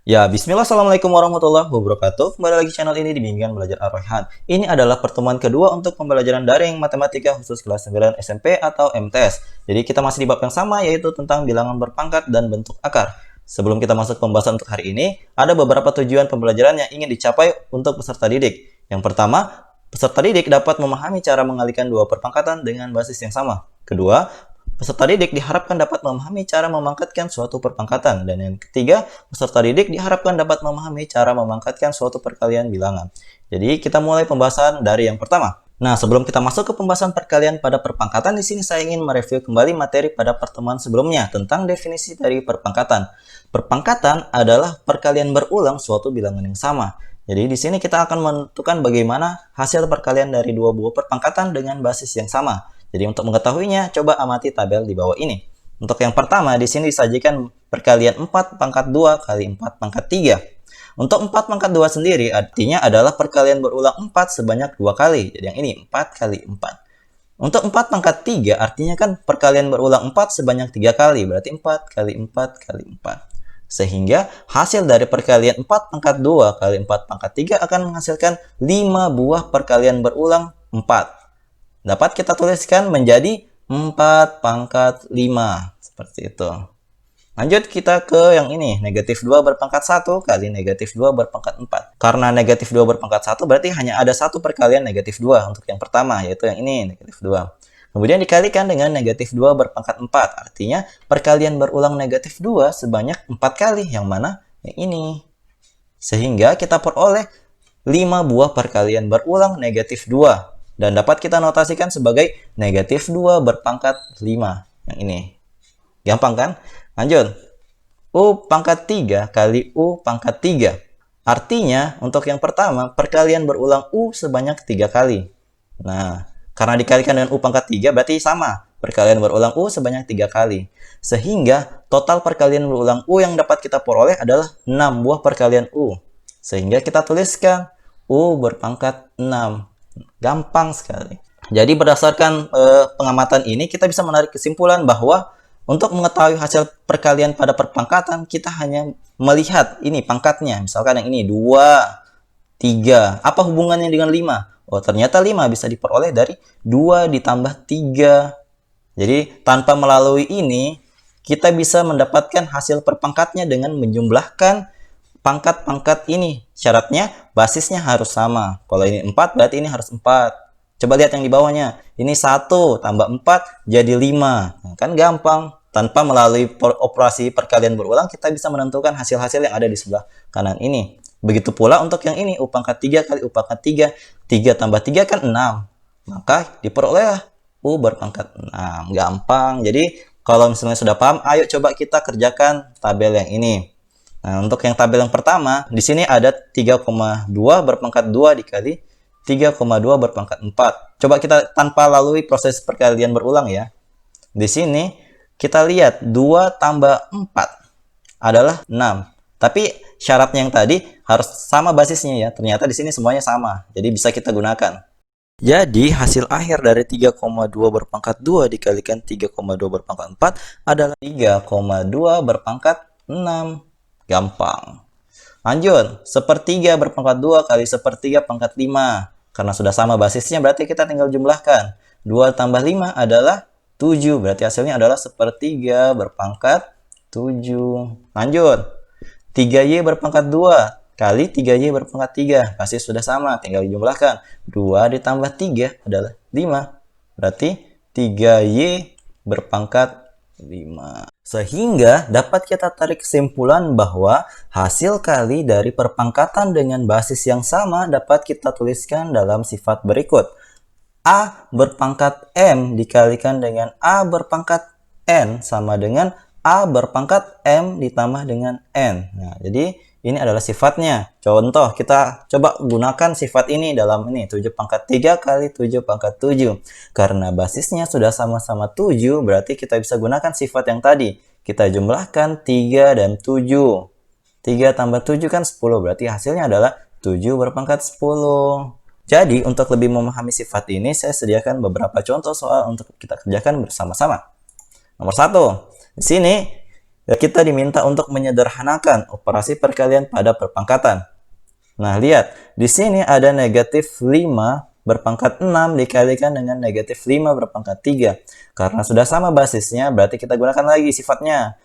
Ya, bismillah, assalamualaikum warahmatullahi wabarakatuh. Kembali lagi channel ini di Bimbingan Belajar Ar-Rayhan. Ini adalah pertemuan kedua untuk pembelajaran daring matematika khusus kelas 9 SMP atau MTS. Jadi kita masih di bab yang sama, yaitu tentang bilangan berpangkat dan bentuk akar. Sebelum kita masuk pembahasan untuk hari ini, ada beberapa tujuan pembelajaran yang ingin dicapai untuk peserta didik. Yang pertama, peserta didik dapat memahami cara mengalihkan dua perpangkatan dengan basis yang sama. Kedua, peserta didik diharapkan dapat memahami cara memangkatkan suatu perpangkatan. Dan yang ketiga, peserta didik diharapkan dapat memahami cara memangkatkan suatu perkalian bilangan. Jadi kita mulai pembahasan dari yang pertama. Nah, sebelum kita masuk ke pembahasan perkalian pada perpangkatan, di sini saya ingin mereview kembali materi pada pertemuan sebelumnya tentang definisi dari perpangkatan. Perpangkatan adalah perkalian berulang suatu bilangan yang sama. Jadi di sini kita akan menentukan bagaimana hasil perkalian dari dua buah perpangkatan dengan basis yang sama. Jadi untuk mengetahuinya, coba amati tabel di bawah ini. Untuk yang pertama, di sini disajikan perkalian 4 pangkat 2 kali 4 pangkat 3. Untuk 4 pangkat 2 sendiri, artinya adalah perkalian berulang 4 sebanyak 2 kali. Jadi yang ini 4 kali 4. Untuk 4 pangkat 3, artinya kan perkalian berulang 4 sebanyak 3 kali. Berarti 4 kali 4 kali 4. Sehingga hasil dari perkalian 4 pangkat 2 kali 4 pangkat 3 akan menghasilkan 5 buah perkalian berulang 4. Dapat kita tuliskan menjadi 4 pangkat 5. Seperti itu. Lanjut kita ke yang ini. Negatif 2 berpangkat 1 kali negatif 2 berpangkat 4. Karena negatif 2 berpangkat 1 berarti hanya ada satu perkalian negatif 2 untuk yang pertama, yaitu yang ini, negatif 2. Kemudian dikalikan dengan negatif 2 berpangkat 4. Artinya perkalian berulang negatif 2 sebanyak 4 kali. Yang mana? Yang ini. Sehingga kita peroleh 5 buah perkalian berulang negatif 2. Dan dapat kita notasikan sebagai negatif 2 berpangkat 5. Yang ini. Gampang kan? Lanjut. U pangkat 3 kali U pangkat 3. Artinya, untuk yang pertama, perkalian berulang U sebanyak 3 kali. Nah, karena dikalikan dengan U pangkat 3, berarti sama. Perkalian berulang U sebanyak 3 kali. Sehingga, total perkalian berulang U yang dapat kita peroleh adalah 6 buah perkalian U. Sehingga kita tuliskan U berpangkat 6. Gampang sekali. Jadi berdasarkan pengamatan ini kita bisa menarik kesimpulan bahwa untuk mengetahui hasil perkalian pada perpangkatan kita hanya melihat ini pangkatnya. Misalkan yang ini 2, 3. Apa hubungannya dengan 5? Oh, ternyata 5 bisa diperoleh dari 2 ditambah 3. Jadi tanpa melalui ini kita bisa mendapatkan hasil perpangkatnya dengan menjumlahkan pangkat-pangkat ini. Syaratnya basisnya harus sama. Kalau ini 4 berarti ini harus 4. Coba lihat yang di bawahnya. Ini 1 tambah 4 jadi 5. Nah, kan gampang. Tanpa melalui operasi perkalian berulang kita bisa menentukan hasil-hasil yang ada di sebelah kanan ini. Begitu pula untuk yang ini U pangkat 3 kali U pangkat 3. 3 tambah 3 kan 6. Maka diperoleh U berpangkat 6. Gampang. Jadi kalau misalnya sudah paham, ayo coba kita kerjakan tabel yang ini. Nah, untuk yang tabel yang pertama, di sini ada 3,2 berpangkat 2 dikali 3,2 berpangkat 4. Coba kita tanpa lalui proses perkalian berulang ya. Di sini kita lihat 2 tambah 4 adalah 6. Tapi syaratnya yang tadi harus sama basisnya ya. Ternyata di sini semuanya sama. Jadi bisa kita gunakan. Jadi hasil akhir dari 3,2 berpangkat 2 dikalikan 3,2 berpangkat 4 adalah 3,2 berpangkat 6. Gampang. Lanjut, sepertiga berpangkat 2 kali sepertiga pangkat 5. Karena sudah sama basisnya, berarti kita tinggal jumlahkan. 2 tambah 5 adalah 7. Berarti hasilnya adalah sepertiga berpangkat 7. Lanjut, 3Y berpangkat 2 kali 3Y berpangkat 3. Basis sudah sama, tinggal dijumlahkan. 2 ditambah 3 adalah 5. Berarti 3Y berpangkat 5. Sehingga dapat kita tarik kesimpulan bahwa hasil kali dari perpangkatan dengan basis yang sama dapat kita tuliskan dalam sifat berikut. A berpangkat M dikalikan dengan A berpangkat N sama dengan A berpangkat M ditambah dengan N. Nah, jadi ini adalah sifatnya. Contoh, kita coba gunakan sifat ini dalam ini. 7 pangkat 3 kali 7 pangkat 7. Karena basisnya sudah sama-sama 7, berarti kita bisa gunakan sifat yang tadi. Kita jumlahkan 3 dan 7. 3 tambah 7 kan 10, berarti hasilnya adalah 7 berpangkat 10. Jadi, untuk lebih memahami sifat ini, saya sediakan beberapa contoh soal untuk kita kerjakan bersama-sama. Nomor 1. Di sini, Ya, kita diminta untuk menyederhanakan operasi perkalian pada perpangkatan. Nah, lihat. Di sini ada negatif 5 berpangkat 6 dikalikan dengan negatif 5 berpangkat 3. Karena sudah sama basisnya, berarti kita gunakan lagi sifatnya.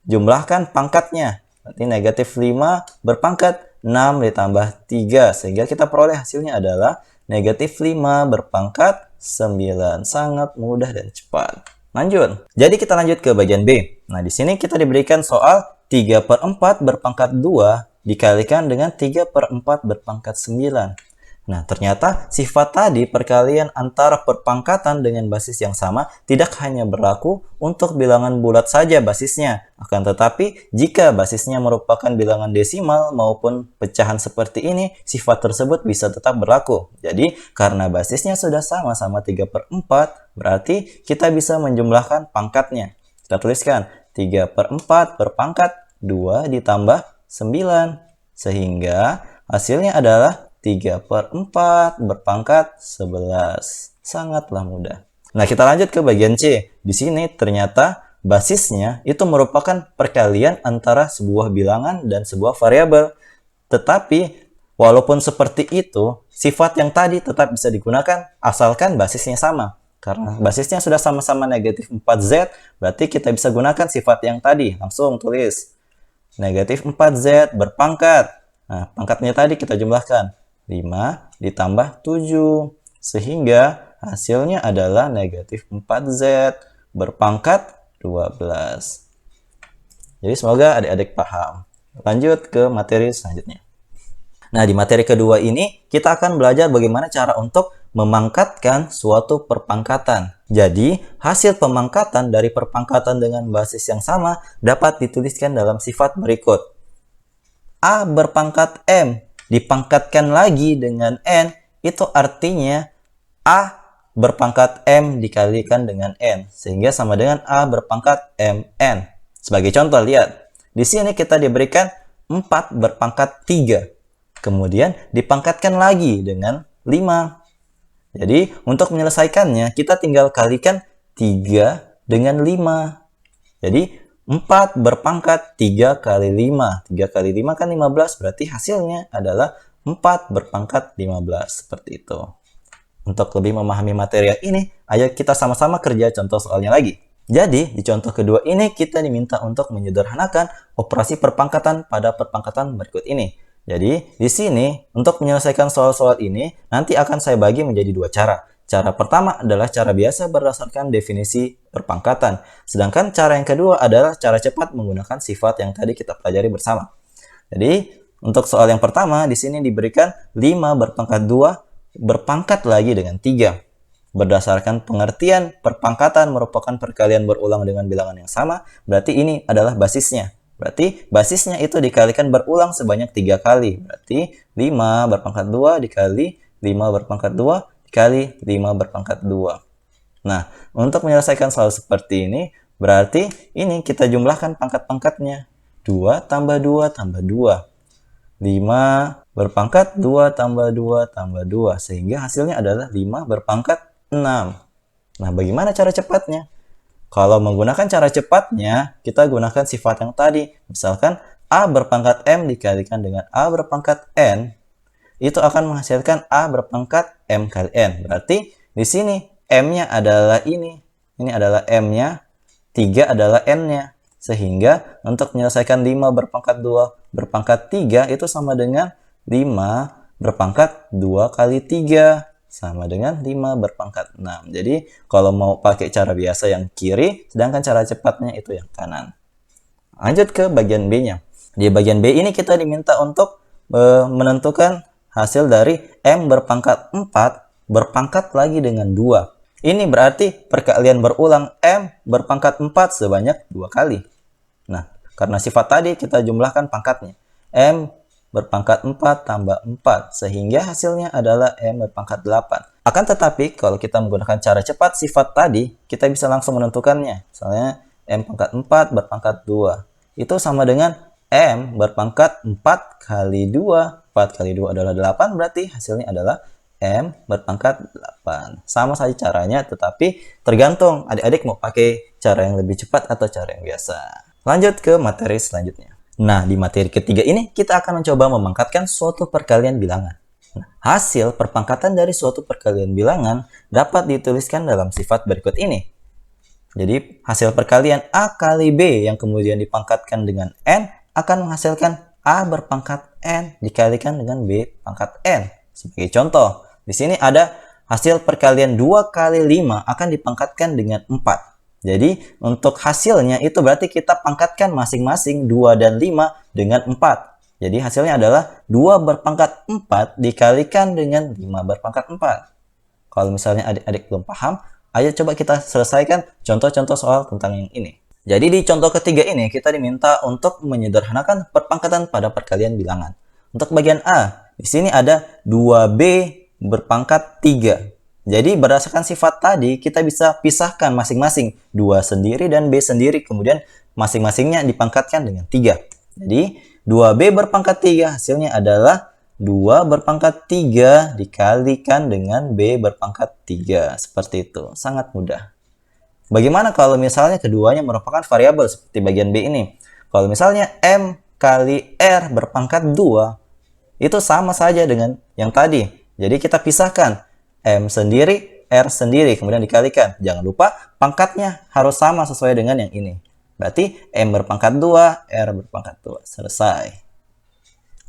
Jumlahkan pangkatnya. Berarti negatif 5 berpangkat 6 ditambah 3. Sehingga kita peroleh hasilnya adalah negatif 5 berpangkat 9. Sangat mudah dan cepat. Lanjut. Jadi kita lanjut ke bagian B. Nah, di sini kita diberikan soal 3/4 berpangkat 2 dikalikan dengan 3/4 berpangkat 9. Nah, ternyata sifat tadi perkalian antara perpangkatan dengan basis yang sama tidak hanya berlaku untuk bilangan bulat saja basisnya. Akan tetapi, jika basisnya merupakan bilangan desimal maupun pecahan seperti ini, sifat tersebut bisa tetap berlaku. Jadi, karena basisnya sudah sama-sama 3/4, berarti kita bisa menjumlahkan pangkatnya. Kita tuliskan 3/4 berpangkat 2 ditambah 9. Sehingga hasilnya adalah 3/4 berpangkat 11. Sangatlah mudah. Nah, kita lanjut ke bagian C. Di sini ternyata basisnya itu merupakan perkalian antara sebuah bilangan dan sebuah variabel. Tetapi, walaupun seperti itu, sifat yang tadi tetap bisa digunakan asalkan basisnya sama. Karena basisnya sudah sama-sama negatif 4Z, berarti kita bisa gunakan sifat yang tadi. Langsung tulis. Negatif 4Z berpangkat. Nah, pangkatnya tadi kita jumlahkan. 5 ditambah 7. Sehingga hasilnya adalah negatif 4Z berpangkat 12. Jadi semoga adik-adik paham. Lanjut ke materi selanjutnya. Nah, di materi kedua ini kita akan belajar bagaimana cara untuk memangkatkan suatu perpangkatan. Jadi, hasil pemangkatan dari perpangkatan dengan basis yang sama dapat dituliskan dalam sifat berikut. A berpangkat M dipangkatkan lagi dengan N, itu artinya A berpangkat M dikalikan dengan N, sehingga sama dengan A berpangkat MN. Sebagai contoh, lihat. Di sini kita diberikan 4 berpangkat 3. Kemudian dipangkatkan lagi dengan 5. Jadi, untuk menyelesaikannya, kita tinggal kalikan 3 dengan 5. Jadi, 4 berpangkat 3 kali 5. 3 kali 5 kan 15, berarti hasilnya adalah 4 berpangkat 15. Seperti itu. Untuk lebih memahami materi ini, ayo kita sama-sama kerja contoh soalnya lagi. Jadi, di contoh kedua ini kita diminta untuk menyederhanakan operasi perpangkatan pada perpangkatan berikut ini. Jadi, di sini untuk menyelesaikan soal-soal ini, nanti akan saya bagi menjadi dua cara. Cara pertama adalah cara biasa berdasarkan definisi perpangkatan. Sedangkan cara yang kedua adalah cara cepat menggunakan sifat yang tadi kita pelajari bersama. Jadi, untuk soal yang pertama, di sini diberikan 5 berpangkat 2 berpangkat lagi dengan 3. Berdasarkan pengertian perpangkatan merupakan perkalian berulang dengan bilangan yang sama, berarti ini adalah basisnya. Berarti basisnya itu dikalikan berulang sebanyak 3 kali. Berarti 5 berpangkat 2 dikali 5 berpangkat 2 dikali 5 berpangkat 2. Nah, untuk menyelesaikan soal seperti ini, berarti ini kita jumlahkan pangkat-pangkatnya. 2 tambah 2 tambah 2. 5 berpangkat 2 tambah 2 tambah 2. Sehingga hasilnya adalah 5 berpangkat 6. Nah, bagaimana cara cepatnya? Kalau menggunakan cara cepatnya, kita gunakan sifat yang tadi. Misalkan, A berpangkat M dikalikan dengan A berpangkat N, itu akan menghasilkan A berpangkat M kali N. Berarti di sini M-nya adalah ini. Ini adalah M-nya, 3 adalah N-nya. Sehingga untuk menyelesaikan 5 berpangkat 2 berpangkat 3 itu sama dengan 5 berpangkat 2 kali 3. Sama dengan 5 berpangkat 6. Jadi kalau mau pakai cara biasa yang kiri, sedangkan cara cepatnya itu yang kanan. Lanjut ke bagian B-nya. Di bagian B ini kita diminta untuk menentukan hasil dari M berpangkat 4 berpangkat lagi dengan 2. Ini berarti perkalian berulang M berpangkat 4 sebanyak 2 kali. Nah, karena sifat tadi kita jumlahkan pangkatnya. M berpangkat 4 tambah 4. Sehingga hasilnya adalah M berpangkat 8. Akan tetapi, kalau kita menggunakan cara cepat sifat tadi, kita bisa langsung menentukannya. Misalnya, M pangkat 4 berpangkat 2. Itu sama dengan M berpangkat 4 kali 2. 4 kali 2 adalah 8, berarti hasilnya adalah M berpangkat 8. Sama saja caranya, tetapi tergantung adik-adik mau pakai cara yang lebih cepat atau cara yang biasa. Lanjut ke materi selanjutnya. Nah, di materi ketiga ini kita akan mencoba memangkatkan suatu perkalian bilangan. Nah, hasil perpangkatan dari suatu perkalian bilangan dapat dituliskan dalam sifat berikut ini. Jadi, hasil perkalian A kali B yang kemudian dipangkatkan dengan N akan menghasilkan A berpangkat N dikalikan dengan B pangkat N. Sebagai contoh, di sini ada hasil perkalian 2 kali 5 akan dipangkatkan dengan 4. Jadi, untuk hasilnya itu berarti kita pangkatkan masing-masing 2 dan 5 dengan 4. Jadi, hasilnya adalah 2 berpangkat 4 dikalikan dengan 5 berpangkat 4. Kalau misalnya adik-adik belum paham, ayo coba kita selesaikan contoh-contoh soal tentang yang ini. Jadi, di contoh ketiga ini kita diminta untuk menyederhanakan perpangkatan pada perkalian bilangan. Untuk bagian A, di sini ada 2B berpangkat 3. Jadi berdasarkan sifat tadi kita bisa pisahkan masing-masing 2 sendiri dan B sendiri, kemudian masing-masingnya dipangkatkan dengan 3. Jadi 2B berpangkat 3 hasilnya adalah 2 berpangkat 3 dikalikan dengan B berpangkat 3. Seperti itu, sangat mudah. Bagaimana kalau misalnya keduanya merupakan variabel seperti bagian B ini? Kalau misalnya M kali R berpangkat 2, itu sama saja dengan yang tadi. Jadi kita pisahkan M sendiri, R sendiri, kemudian dikalikan. Jangan lupa pangkatnya harus sama sesuai dengan yang ini. Berarti M berpangkat 2, R berpangkat 2. Selesai.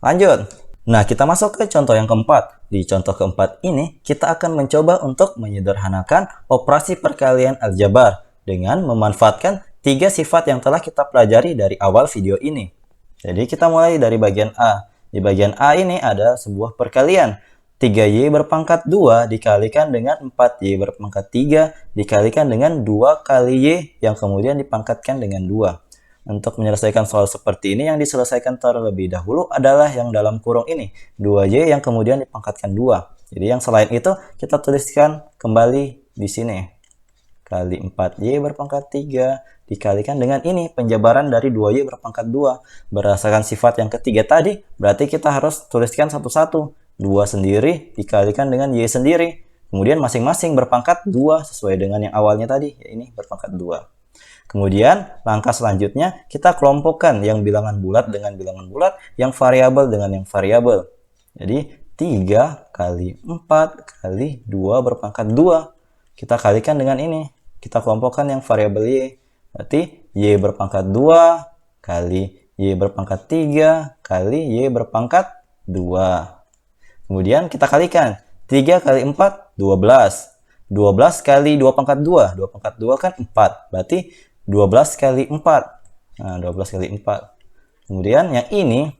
Lanjut. Nah, kita masuk ke contoh yang keempat. Di contoh keempat ini, kita akan mencoba untuk menyederhanakan operasi perkalian aljabar dengan memanfaatkan 3 sifat yang telah kita pelajari dari awal video ini. Jadi, kita mulai dari bagian A. Di bagian A ini ada sebuah perkalian. 3Y berpangkat 2 dikalikan dengan 4Y berpangkat 3 dikalikan dengan 2 kali Y yang kemudian dipangkatkan dengan 2. Untuk menyelesaikan soal seperti ini yang diselesaikan terlebih dahulu adalah yang dalam kurung ini. 2Y yang kemudian dipangkatkan 2. Jadi yang selain itu kita tuliskan kembali di sini. Kali 4Y berpangkat 3 dikalikan dengan ini penjabaran dari 2Y berpangkat 2. Berdasarkan sifat yang ketiga tadi berarti kita harus tuliskan satu-satu. 2 sendiri dikalikan dengan Y sendiri. Kemudian masing-masing berpangkat 2 sesuai dengan yang awalnya tadi. Ya ini berpangkat 2. Kemudian langkah selanjutnya kita kelompokkan yang bilangan bulat dengan bilangan bulat, yang variabel dengan yang variabel. Jadi 3 kali 4 kali 2 berpangkat 2. Kita kalikan dengan ini. Kita kelompokkan yang variabel Y. Berarti Y berpangkat 2 kali Y berpangkat 3 kali Y berpangkat 2. Kemudian kita kalikan. 3 kali 4, 12. 12 kali 2 pangkat 2. 2 pangkat 2 kan 4. Berarti 12 kali 4. Nah, 12 kali 4. Kemudian yang ini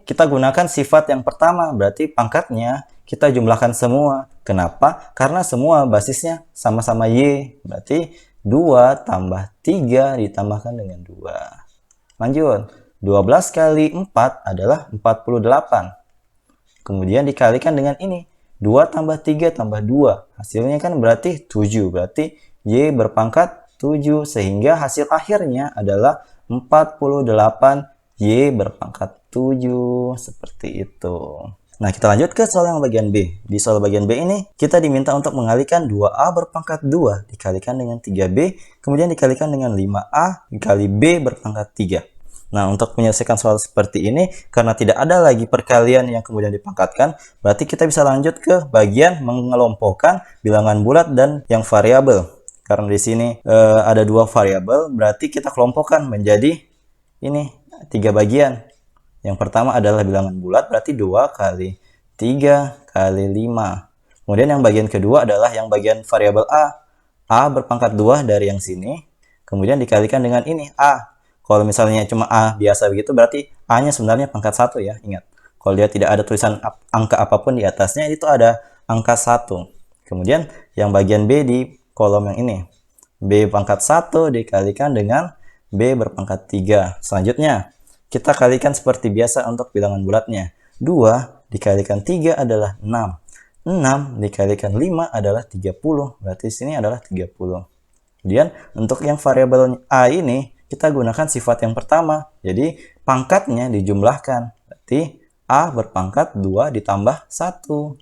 kita gunakan sifat yang pertama. Berarti pangkatnya kita jumlahkan semua. Kenapa? Karena semua basisnya sama-sama Y. Berarti 2 tambah 3 ditambahkan dengan 2. Lanjut. 12 kali 4 adalah 48. Kemudian dikalikan dengan ini. 2 tambah 3 tambah 2. Hasilnya kan berarti 7. Berarti Y berpangkat 7. Sehingga hasil akhirnya adalah 48 Y berpangkat 7. Seperti itu. Nah, kita lanjut ke soal yang bagian B. Di soal bagian B ini, kita diminta untuk mengalihkan 2A berpangkat 2 dikalikan dengan 3B. Kemudian dikalikan dengan 5A dikali B berpangkat 3. Nah, untuk menyelesaikan soal seperti ini, karena tidak ada lagi perkalian yang kemudian dipangkatkan, berarti kita bisa lanjut ke bagian mengelompokkan bilangan bulat dan yang variabel. Karena di sini ada 2 variabel, berarti kita kelompokkan menjadi ini 3 bagian. Yang pertama adalah bilangan bulat, berarti 2 kali 3 kali 5. Kemudian yang bagian kedua adalah yang bagian variabel A. A berpangkat 2 dari yang sini, kemudian dikalikan dengan ini, A. Kalau misalnya cuma A biasa begitu, berarti A-nya sebenarnya pangkat 1 ya, ingat. Kalau dia tidak ada tulisan angka apapun di atasnya, itu ada angka 1. Kemudian yang bagian B di kolom yang ini. B pangkat 1 dikalikan dengan B berpangkat 3. Selanjutnya, kita kalikan seperti biasa untuk bilangan bulatnya. 2 dikalikan 3 adalah 6. 6 dikalikan 5 adalah 30. Berarti sini adalah 30. Kemudian untuk yang variabel A ini, kita gunakan sifat yang pertama. Jadi pangkatnya dijumlahkan. Berarti A berpangkat 2 ditambah 1.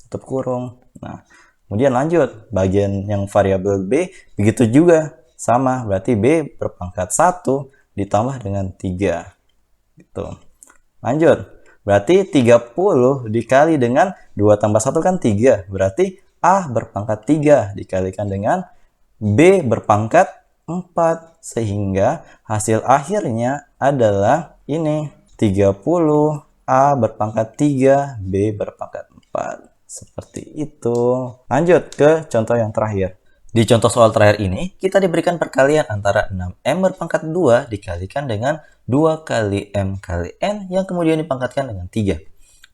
Tutup kurung. Nah, kemudian lanjut. Bagian yang variabel B begitu juga. sama, berarti B berpangkat 1 ditambah dengan 3. Gitu. Lanjut. Berarti 30 dikali dengan 2 tambah 1 kan 3. Berarti A berpangkat 3 dikalikan dengan B berpangkat 4. Sehingga hasil akhirnya adalah ini. 30, A berpangkat 3, B berpangkat 4. Seperti itu. Lanjut ke contoh yang terakhir. Di contoh soal terakhir ini, kita diberikan perkalian antara 6M berpangkat 2 dikalikan dengan 2 kali M kali N yang kemudian dipangkatkan dengan 3.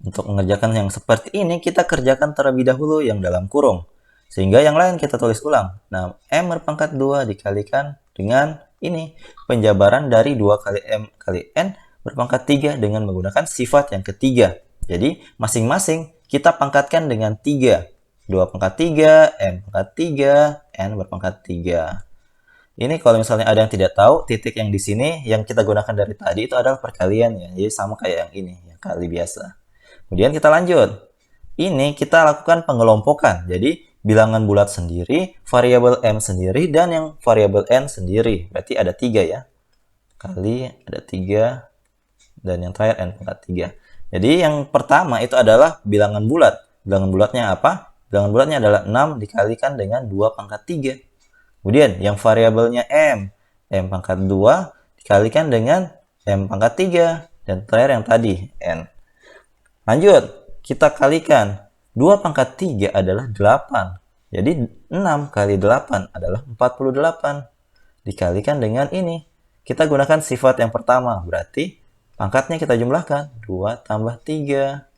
Untuk mengerjakan yang seperti ini, kita kerjakan terlebih dahulu yang dalam kurung. Sehingga yang lain kita tulis ulang. 6M berpangkat 2 dikalikan dengan ini. Penjabaran dari 2 kali M kali N berpangkat 3 dengan menggunakan sifat yang ketiga. Jadi, masing-masing kita pangkatkan dengan 3. 2 pangkat 3, M pangkat 3, N berpangkat 3. Ini kalau misalnya ada yang tidak tahu, titik yang di sini yang kita gunakan dari tadi itu adalah perkalian ya. Jadi sama kayak yang ini, yang kali biasa. Kemudian kita lanjut. Ini kita lakukan pengelompokan. Jadi bilangan bulat sendiri, variabel M sendiri, dan yang variabel N sendiri. Berarti ada 3 ya. Kali ada 3, dan yang terakhir N pangkat 3. Jadi yang pertama itu adalah bilangan bulat. Bilangan bulatnya apa? Bilangan bulatnya adalah 6 dikalikan dengan 2 pangkat 3. Kemudian yang variabelnya M pangkat 2 dikalikan dengan M pangkat 3. Dan terakhir yang tadi, N. Lanjut, kita kalikan. 2 pangkat 3 adalah 8. Jadi 6 kali 8 adalah 48. Dikalikan dengan ini. Kita gunakan sifat yang pertama, berarti pangkatnya kita jumlahkan. 2 tambah 3.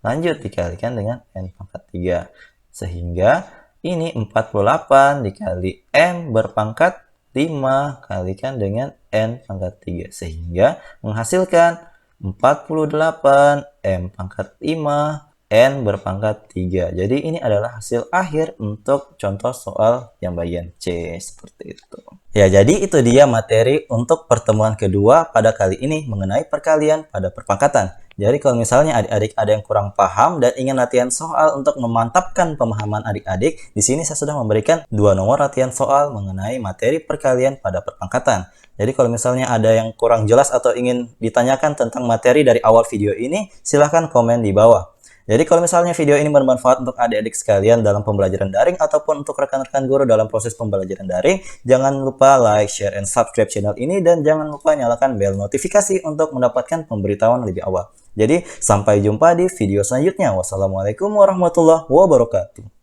Lanjut dikalikan dengan N pangkat 3. Sehingga ini 48 dikali M berpangkat 5 kalikan dengan N pangkat 3. Sehingga menghasilkan 48 M pangkat 5 N berpangkat 3. Jadi ini adalah hasil akhir untuk contoh soal yang bagian C. Seperti itu. Ya, jadi itu dia materi untuk pertemuan kedua pada kali ini mengenai perkalian pada perpangkatan. Jadi kalau misalnya adik-adik ada yang kurang paham dan ingin latihan soal untuk memantapkan pemahaman adik-adik, di sini saya sudah memberikan 2 nomor latihan soal mengenai materi perkalian pada perpangkatan. Jadi kalau misalnya ada yang kurang jelas atau ingin ditanyakan tentang materi dari awal video ini, silahkan komen di bawah. Jadi kalau misalnya video ini bermanfaat untuk adik-adik sekalian dalam pembelajaran daring ataupun untuk rekan-rekan guru dalam proses pembelajaran daring, jangan lupa like, share, and subscribe channel ini dan jangan lupa nyalakan bel notifikasi untuk mendapatkan pemberitahuan lebih awal. Jadi sampai jumpa di video selanjutnya. Wassalamualaikum warahmatullahi wabarakatuh.